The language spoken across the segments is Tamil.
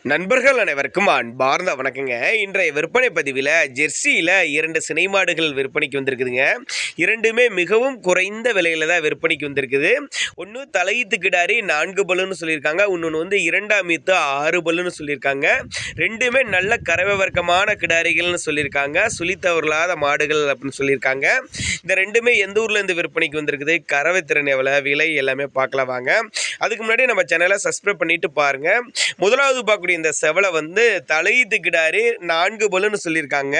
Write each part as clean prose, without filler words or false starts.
நண்பர்கள் அனைவருக்கும் அன்பார்ந்த வணக்கங்க. இன்றைய விற்பனை பதிவில் ஜெர்சியில் 2 சினை மாடுகள் விற்பனைக்கு வந்திருக்குதுங்க. இரண்டுமே மிகவும் குறைந்த விலையில் தான் விற்பனைக்கு வந்திருக்குது. ஒன்று தலையீத்து கிடாரி 4 பல்லுன்னு சொல்லியிருக்காங்க, இன்னொன்று வந்து 2ஆம் ஈத்து 6 பல்லுன்னு சொல்லியிருக்காங்க. ரெண்டுமே நல்ல கறவை வர்க்கமான கிடாரிகள்னு சொல்லியிருக்காங்க, சுழித்தவர்களாத மாடுகள் அப்படின்னு சொல்லியிருக்காங்க. இந்த ரெண்டுமே எந்த ஊர்லேருந்து விற்பனைக்கு வந்திருக்குது, கறவை திறன் எவ்வளோ, விலை எல்லாமே பார்க்கலாம் வாங்க. அதுக்கு முன்னாடி நம்ம சேனலை சப்ஸ்கிரைப் பண்ணிட்டு பாருங்கள். முதலாவது பார்க்கக்கூடிய இந்த செவலை வந்து தலையீத்து கிடாரி 4 பல்லுன்னு சொல்லியிருக்காங்க.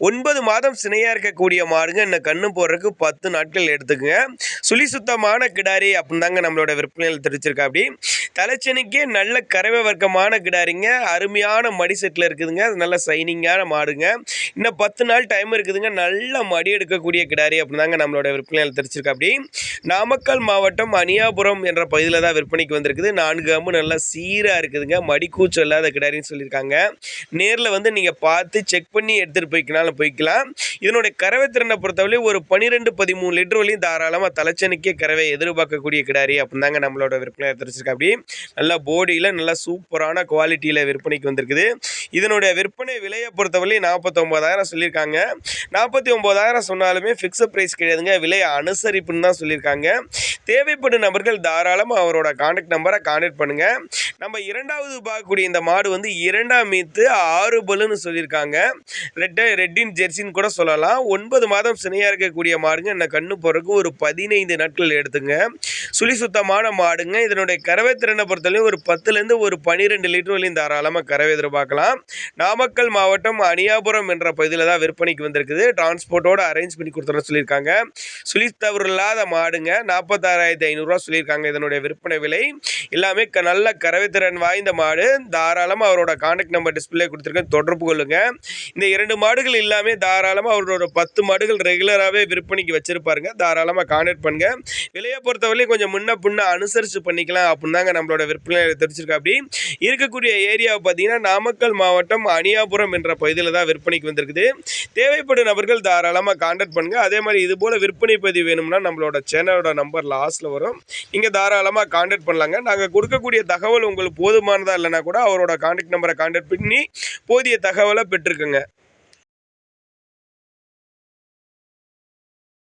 9 மாதம் சினையாக இருக்கக்கூடிய மாடுங்க. இன்னும் கண்ணு போடுறதுக்கு 10 நாட்கள் எடுத்துக்குங்க. சுழி சுத்தமான கிடாரி அப்படின்னு தாங்க நம்மளோட விற்பனையில் தெரிவிச்சிருக்கா. அப்படி தலைச்சனிக்கே நல்ல கறவை வர்க்கமான கிடாரிங்க, அருமையான மடி செட்டில் இருக்குதுங்க, நல்ல சைனிங்கான மாடுங்க. இன்னும் 10 நாள் டைம் இருக்குதுங்க. நல்ல மடி எடுக்கக்கூடிய கிடாரி அப்படின்னு தாங்க நம்மளோட விற்பனையில் தெரிவிச்சிருக்கா. அப்படி நாமக்கல் மாவட்டம் அணியாபுரம் என்ற பகுதியில் தான் விற்பனைக்கு வந்திருக்குது. 4 அம்பு நல்லா சீராக இருக்குதுங்க, மடி கூச்சல் இல்லாத கிடாரின்னு சொல்லியிருக்காங்க. நேரில் வந்து நீங்கள் பார்த்து செக் பண்ணி எடுத்துகிட்டு போய்க்கலாம். இதனுடைய கறவை திறனை பொறுத்தவரை ஒரு 12-13 லிட்டர் வரையும் தாராளமாக தலைச்சனுக்கே கறவை எதிர்பார்க்கக்கூடிய கிடாரி அப்படின்னு தாங்க நம்மளோட விற்பனை தெரிஞ்சிருக்கா. அப்படி நல்லா போடியில் நல்லா சூப்பரான குவாலிட்டியில் விற்பனைக்கு வந்திருக்குது. இதனுடைய விற்பனை விலையை பொறுத்தவரை 49,000 சொல்லியிருக்காங்க. 49,000 சொன்னாலுமே ஃபிக்ஸட் ப்ரைஸ் கிடையாதுங்க, விலை அனுசரிப்புன்னு தான் சொல்லியிருக்காங்க. தேவைப்படும் நபர்கள் தாராளமாக அவரோட கான்டாக்ட் நம்பரை கான்டாக்ட் பண்ணுங்கள். நம்ம இரண்டாவது பார்க்கக்கூடிய இந்த மாடு வந்து 2ஆம் ஈத்து 6 பல்லுன்னு சொல்லியிருக்காங்க. ரெட்டின் ஜெர்சின்னு கூட சொல்லலாம். 9 மாதம் சினையாக இருக்கக்கூடிய மாடுங்க. இந்த கண்ணு போகிறதுக்கு ஒரு 15 நாட்கள் எடுத்துங்க. சுழி சுத்தமான மாடுங்க. இதனுடைய கறவை திறனை பொறுத்தவரையும் ஒரு 10லேருந்து ஒரு 12 லிட்டர் வரையும் தாராளமாக கறவை எதிர்பார்க்கலாம். நாமக்கல் மாவட்டம் அணியாபுரம் என்ற பகுதியில் தான் விற்பனைக்கு வந்திருக்குது. டிரான்ஸ்போர்ட்டோடு அரேஞ்ச் பண்ணி கொடுத்துறோன்னு சொல்லியிருக்காங்க. சுழி தவறு இல்லாத மாடுங்க. 46,500 சொல்லியிருக்காங்க. இதனுடைய விற்பனை விலை எல்லாமே நல்ல கறவை திறன் வாய்ந்த மாடு. தாராளமாக அவரோட கான்டாக்ட் நம்பர் டிஸ்பிளே கொடுத்துருக்கேன், தொடர்பு கொள்ளுங்க. இந்த 2 மாடுகள் எல்லாமே தாராளமாக அவரோட 10 மாடுகள் ரெகுலராகவே விற்பனைக்கு வச்சிருப்பாருங்க. தாராளமாக கான்டாக்ட் பண்ணுங்க. விலையை பொறுத்தவரையும் கொஞ்சம் முன்ன பின்ன அனுசரித்து பண்ணிக்கலாம் அப்படின்னு தாங்க நம்மளோட விற்பனை தெரிஞ்சிருக்கா. அப்படி இருக்கக்கூடிய ஏரியாவை பார்த்தீங்கன்னா நாமக்கல் மாவட்டம் அணியாபுரம் என்ற பகுதியில் தான் விற்பனைக்கு வந்திருக்குது. தேவைப்படும் நபர்கள் தாராளமாக கான்டாக்ட் பண்ணுங்க. அதே மாதிரி இது போல் விற்பனை பதிவு வேணும்னா நம்மளோட சேனலோட நம்பர் லாஸ்ட்டில் வரும், நீங்கள் தாராளமாக கான்டாக்ட் பண்ணலாங்க. நாங்கள் கொடுக்கக்கூடிய தகவல் உங்களுக்கு போதுமானதாக இல்லைனா கூட அவரோட கான்டாக்ட் நம்பரை கான்டாக்ட் பண்ணி போதிய தகவலை பெற்றுக்குங்க.